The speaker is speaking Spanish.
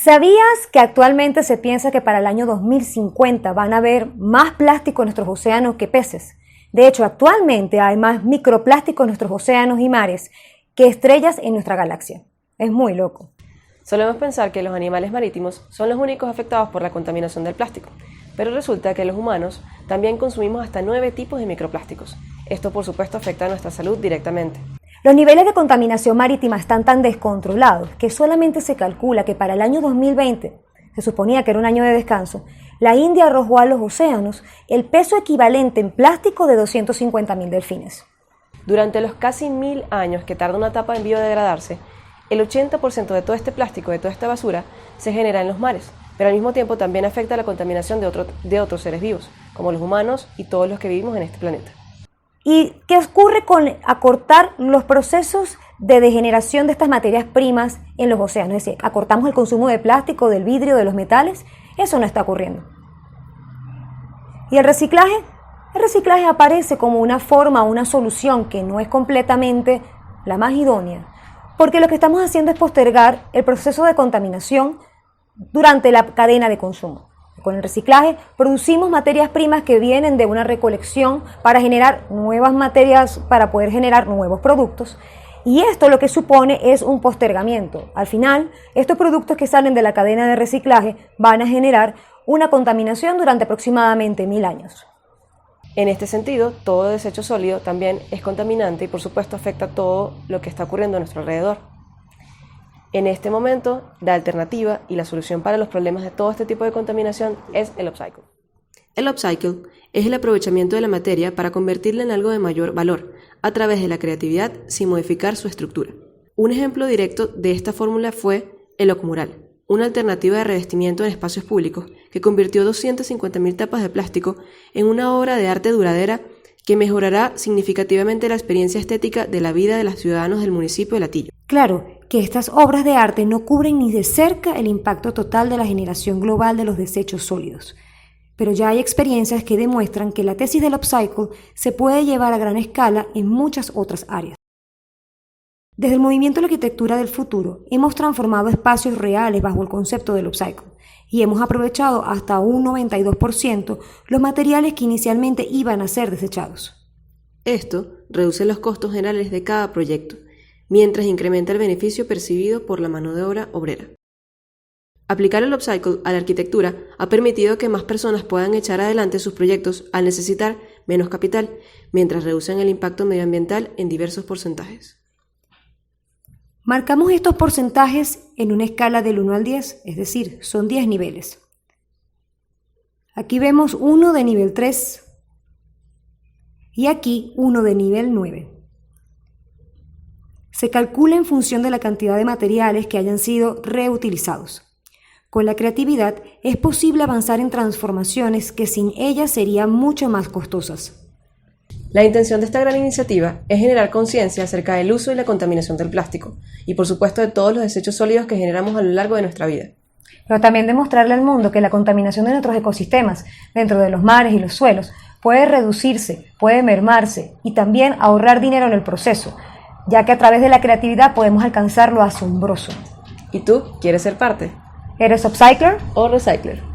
¿Sabías que actualmente se piensa que para el año 2050 van a haber más plástico en nuestros océanos que peces? De hecho, actualmente hay más microplástico en nuestros océanos y mares que estrellas en nuestra galaxia. Es muy loco. Solemos pensar que los animales marítimos son los únicos afectados por la contaminación del plástico, pero resulta que los humanos también consumimos hasta 9 tipos de microplásticos. Esto, por supuesto, afecta a nuestra salud directamente. Los niveles de contaminación marítima están tan descontrolados que solamente se calcula que para el año 2020, se suponía que era un año de descanso, la India arrojó a los océanos el peso equivalente en plástico de 250.000 delfines. Durante los casi 1000 años que tarda una etapa en biodegradarse, el 80% de todo este plástico, de toda esta basura, se genera en los mares, pero al mismo tiempo también afecta la contaminación de otros seres vivos, como los humanos y todos los que vivimos en este planeta. ¿Y qué ocurre con acortar los procesos de degeneración de estas materias primas en los océanos? Es decir, acortamos el consumo de plástico, del vidrio, de los metales. Eso no está ocurriendo. ¿Y el reciclaje? El reciclaje aparece como una forma, una solución que no es completamente la más idónea, porque lo que estamos haciendo es postergar el proceso de contaminación durante la cadena de consumo. Con el reciclaje producimos materias primas que vienen de una recolección para generar nuevas materias, para poder generar nuevos productos. Y esto lo que supone es un postergamiento. Al final, estos productos que salen de la cadena de reciclaje van a generar una contaminación durante aproximadamente 1000 años. En este sentido, todo desecho sólido también es contaminante y por supuesto afecta todo lo que está ocurriendo a nuestro alrededor. En este momento, la alternativa y la solución para los problemas de todo este tipo de contaminación es el upcycle. El upcycle es el aprovechamiento de la materia para convertirla en algo de mayor valor, a través de la creatividad sin modificar su estructura. Un ejemplo directo de esta fórmula fue el Ocmural, una alternativa de revestimiento en espacios públicos que convirtió 250.000 tapas de plástico en una obra de arte duradera que mejorará significativamente la experiencia estética de la vida de los ciudadanos del municipio de Latillo. Claro que estas obras de arte no cubren ni de cerca el impacto total de la generación global de los desechos sólidos, pero ya hay experiencias que demuestran que la tesis del upcycle se puede llevar a gran escala en muchas otras áreas. Desde el movimiento de la arquitectura del futuro, hemos transformado espacios reales bajo el concepto del upcycle y hemos aprovechado hasta un 92% los materiales que inicialmente iban a ser desechados. Esto reduce los costos generales de cada proyecto, mientras incrementa el beneficio percibido por la mano de obra obrera. Aplicar el upcycle a la arquitectura ha permitido que más personas puedan echar adelante sus proyectos al necesitar menos capital, mientras reducen el impacto medioambiental en diversos porcentajes. Marcamos estos porcentajes en una escala del 1 al 10, es decir, son 10 niveles. Aquí vemos uno de nivel 3 y aquí uno de nivel 9. Se calcula en función de la cantidad de materiales que hayan sido reutilizados. Con la creatividad es posible avanzar en transformaciones que sin ellas serían mucho más costosas. La intención de esta gran iniciativa es generar conciencia acerca del uso y la contaminación del plástico, y por supuesto de todos los desechos sólidos que generamos a lo largo de nuestra vida. Pero también demostrarle al mundo que la contaminación de nuestros ecosistemas, dentro de los mares y los suelos, puede reducirse, puede mermarse y también ahorrar dinero en el proceso, ya que a través de la creatividad podemos alcanzar lo asombroso. ¿Y tú quieres ser parte? ¿Eres upcycler o recycler?